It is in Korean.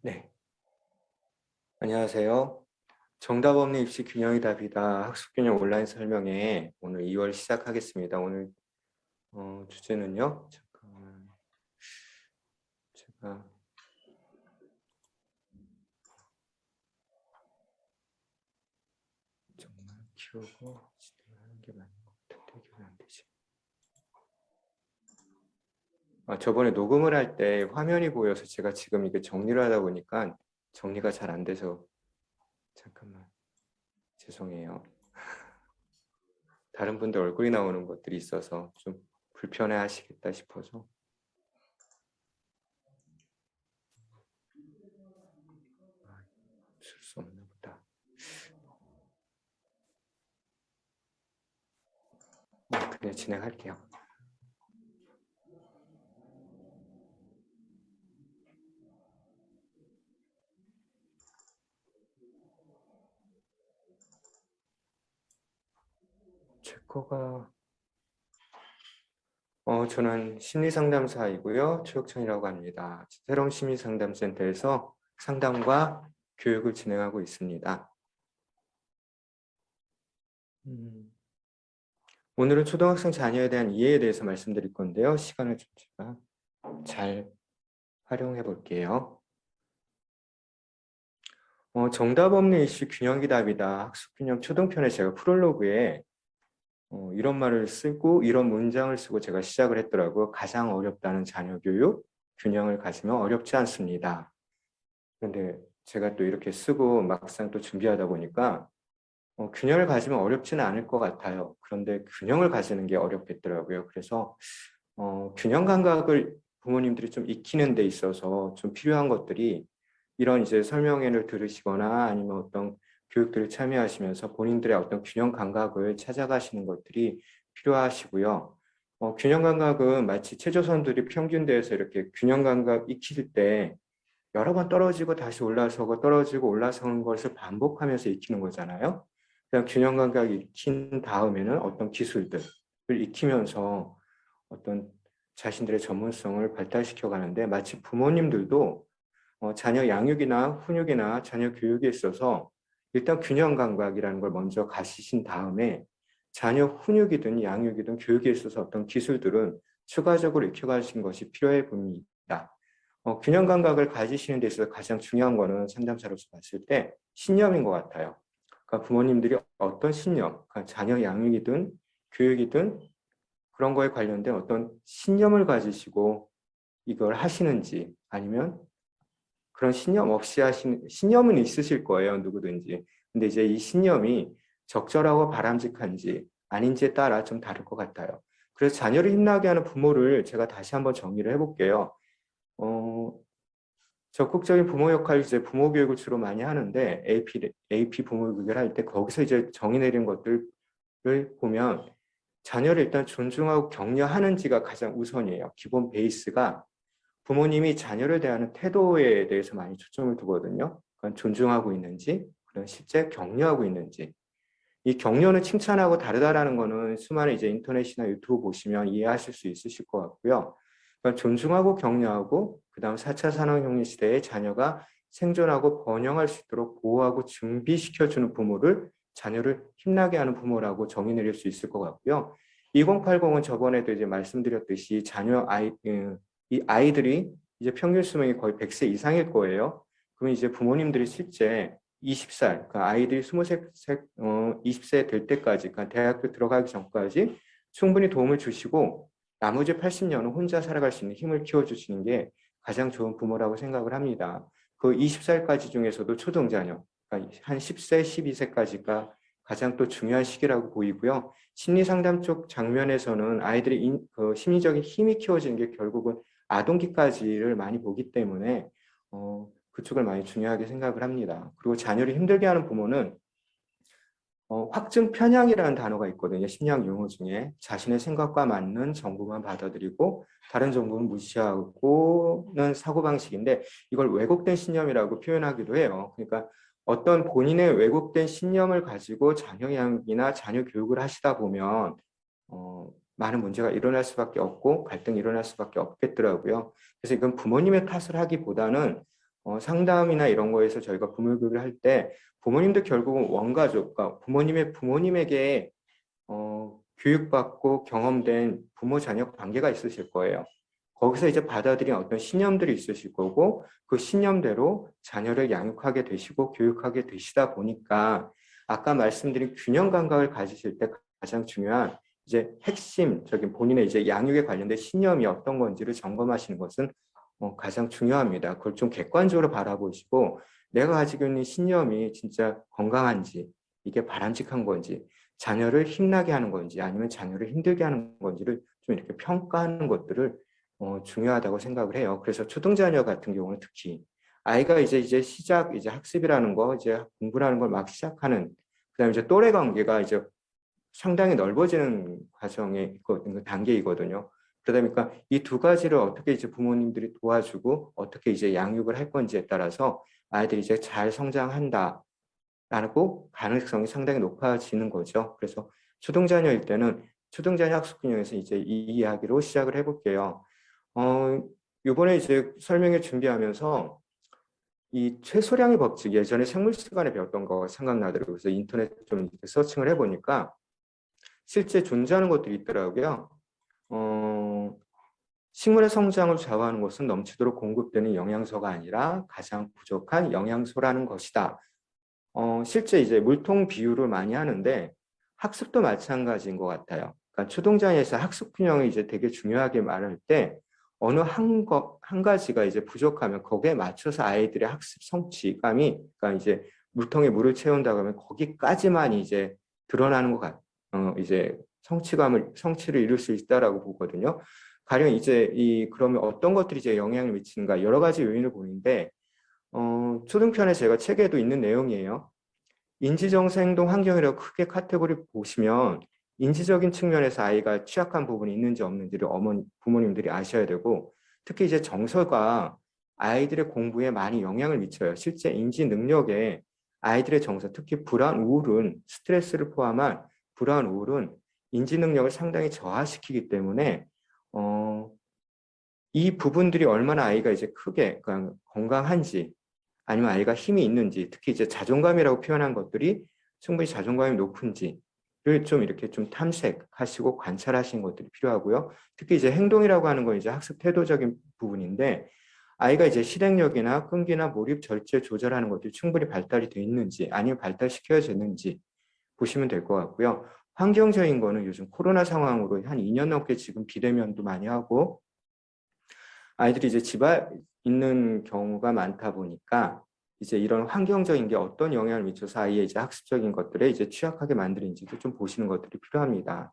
네, 안녕하세요. 정답 없는 입시 균형이 답이다. 학습균형 온라인 설명회 오늘 2월 시작하겠습니다. 오늘 주제는요. 잠깐만 제가 정말 키우고 진행하는 게 맞는 것 같은데 이게 안 되지. 저번에 녹음을 할 때 화면이 보여서 제가 지금 이게 정리를 하다 보니까 정리가 잘 안 돼서 잠깐만 죄송해요. 다른 분들 얼굴이 나오는 것들이 있어서 좀 불편해 하시겠다 싶어서 쓸 수 없나 보다. 그냥 진행할게요. 제 거가 저는 심리상담사이고요. 최혁천이라고 합니다. 새로운 심리상담센터에서 상담과 교육을 진행하고 있습니다. 오늘은 초등학생 자녀에 대한 이해에 대해서 말씀드릴 건데요. 시간을 좀 제가 잘 활용해 볼게요. 정답 없는 이슈 균형이 답이다. 학습균형 초등편에 제가 프롤로그에 이런 말을 쓰고 이런 문장을 쓰고 제가 시작을 했더라고요. 가장 어렵다는 자녀 교육, 균형을 가지면 어렵지 않습니다. 그런데 제가 또 이렇게 쓰고 막상 또 준비하다 보니까 균형을 가지면 어렵지는 않을 것 같아요. 그런데 균형을 가지는 게 어렵겠더라고요. 그래서 균형 감각을 부모님들이 좀 익히는 데 있어서 좀 필요한 것들이 이런 이제 설명회를 들으시거나 아니면 어떤 교육들을 참여하시면서 본인들의 어떤 균형 감각을 찾아가시는 것들이 필요하시고요. 균형 감각은 마치 체조선들이 평균대에서 이렇게 균형 감각 익힐 때 여러 번 떨어지고 다시 올라서고 떨어지고 올라서는 것을 반복하면서 익히는 거잖아요. 그냥 균형 감각이 익힌 다음에는 어떤 기술들을 익히면서 어떤 자신들의 전문성을 발달시켜 가는데 마치 부모님들도 자녀 양육이나 훈육이나 자녀 교육에 있어서 일단 균형 감각이라는 걸 먼저 가지신 다음에 자녀 훈육이든 양육이든 교육에 있어서 어떤 기술들은 추가적으로 익혀가신 것이 필요해 보입니다. 균형 감각을 가지시는 데 있어서 가장 중요한 거는 상담사로서 봤을 때 신념인 것 같아요. 그러니까 부모님들이 어떤 신념, 그러니까 자녀 양육이든 교육이든 그런 거에 관련된 어떤 신념을 가지시고 이걸 하시는지 아니면 그런 신념 없이 하시는, 신념은 있으실 거예요, 누구든지. 근데 이제 이 신념이 적절하고 바람직한지 아닌지에 따라 좀 다를 것 같아요. 그래서 자녀를 힘나게 하는 부모를 제가 다시 한번 정리를 해볼게요. 어, 적극적인 부모 역할을 이제 부모 교육을 주로 많이 하는데 AP 부모 교육을 할 때 거기서 이제 정의 내린 것들을 보면 자녀를 일단 존중하고 격려하는지가 가장 우선이에요. 기본 베이스가 부모님이 자녀를 대하는 태도에 대해서 많이 초점을 두거든요. 그건 존중하고 있는지, 그런 실제 격려하고 있는지. 이 격려는 칭찬하고 다르다라는 거는 수많은 이제 인터넷이나 유튜브 보시면 이해하실 수 있으실 것 같고요. 그러니까 존중하고 격려하고 그다음 4차 산업혁명 시대에 자녀가 생존하고 번영할 수 있도록 보호하고 준비시켜주는 부모를 자녀를 힘나게 하는 부모라고 정의 내릴 수 있을 것 같고요. 2080은 저번에도 이제 말씀드렸듯이 이 아이들이 이제 평균 수명이 거의 100세 이상일 거예요. 그러면 이제 부모님들이 실제 20살, 그러니까 아이들이 20세 될 때까지, 그러니까 대학교 들어가기 전까지 충분히 도움을 주시고 나머지 80년은 혼자 살아갈 수 있는 힘을 키워주시는 게 가장 좋은 부모라고 생각을 합니다. 그 20살까지 중에서도 초등자녀, 그러니까 한 10세, 12세까지가 가장 또 중요한 시기라고 보이고요. 심리상담 쪽 장면에서는 아이들이 그 심리적인 힘이 키워지는 게 결국은 아동기까지를 많이 보기 때문에 그쪽을 많이 중요하게 생각을 합니다. 그리고 자녀를 힘들게 하는 부모는 확증 편향이라는 단어가 있거든요. 심리학 용어 중에 자신의 생각과 맞는 정보만 받아들이고 다른 정보는 무시하고는 사고방식인데 이걸 왜곡된 신념이라고 표현하기도 해요. 그러니까 어떤 본인의 왜곡된 신념을 가지고 자녀 양육이나 자녀 교육을 하시다 보면 많은 문제가 일어날 수밖에 없고 갈등이 일어날 수밖에 없겠더라고요. 그래서 이건 부모님의 탓을 하기보다는 상담이나 이런 거에서 저희가 부모 교육을 할 때 부모님도 결국은 원가족, 그러니까 부모님에게 교육받고 경험된 부모 자녀 관계가 있으실 거예요. 거기서 이제 받아들인 어떤 신념들이 있으실 거고 그 신념대로 자녀를 양육하게 되시고 교육하게 되시다 보니까 아까 말씀드린 균형 감각을 가지실 때 가장 중요한 이제 핵심적인 본인의 이제 양육에 관련된 신념이 어떤 건지를 점검하시는 것은 가장 중요합니다. 그걸 좀 객관적으로 바라보시고 내가 가지고 있는 신념이 진짜 건강한지 이게 바람직한 건지 자녀를 힘나게 하는 건지 아니면 자녀를 힘들게 하는 건지를 좀 이렇게 평가하는 것들을 중요하다고 생각을 해요. 그래서 초등자녀 같은 경우는 특히 아이가 이제 시작 이제 학습이라는 거 이제 공부라는 걸 막 시작하는 그다음에 이제 또래 관계가 이제 상당히 넓어지는 과정에 있거든요. 단계이거든요. 그러다 보니까 이 두 가지를 어떻게 이제 부모님들이 도와주고 어떻게 이제 양육을 할 건지에 따라서 아이들이 이제 잘 성장한다. 라고 가능성이 상당히 높아지는 거죠. 그래서 초등자녀일 때는 초등자녀 학습균형에서 이제 이 이야기로 시작을 해볼게요. 이번에 이제 설명회 준비하면서 이 최소량의 법칙 예전에 생물 시간에 배웠던 거 생각나더라고요. 그래서 인터넷 좀 서칭을 해보니까 실제 존재하는 것들이 있더라고요. 식물의 성장을 좌우하는 것은 넘치도록 공급되는 영양소가 아니라 가장 부족한 영양소라는 것이다. 실제 이제 물통 비유를 많이 하는데 학습도 마찬가지인 것 같아요. 그러니까 초등자녀에서 학습 균형을 이제 되게 중요하게 말할 때 어느 한 가지가 이제 부족하면 거기에 맞춰서 아이들의 학습 성취감이 그러니까 이제 물통에 물을 채운다고 하면 거기까지만 이제 드러나는 것 이제 성취를 이룰 수 있다라고 보거든요. 가령 이제 그러면 어떤 것들이 이제 영향을 미치는가 여러 가지 요인을 보는데 초등편에 제가 책에도 있는 내용이에요. 인지정서 행동 환경이라고 크게 카테고리 보시면 인지적인 측면에서 아이가 취약한 부분이 있는지 없는지를 부모님들이 아셔야 되고 특히 이제 정서가 아이들의 공부에 많이 영향을 미쳐요. 실제 인지 능력에 아이들의 정서, 특히 불안, 우울은 스트레스를 포함한 불안, 우울은 인지 능력을 상당히 저하시키기 때문에 이 부분들이 얼마나 아이가 이제 크게 그러니까 건강한지 아니면 아이가 힘이 있는지 특히 이제 자존감이라고 표현한 것들이 충분히 자존감이 높은지를 좀 이렇게 좀 탐색하시고 관찰하시는 것들이 필요하고요. 특히 이제 행동이라고 하는 건 이제 학습 태도적인 부분인데 아이가 이제 실행력이나 끈기나 몰입 절제 조절하는 것들이 충분히 발달이 돼 있는지 아니면 발달시켜졌는지 보시면 될 것 같고요. 환경적인 거는 요즘 코로나 상황으로 한 2년 넘게 지금 비대면도 많이 하고 아이들이 이제 집에 있는 경우가 많다 보니까 이제 이런 환경적인 게 어떤 영향을 미쳐서 아이의 이제 학습적인 것들에 이제 취약하게 만드는지도 좀 보시는 것들이 필요합니다.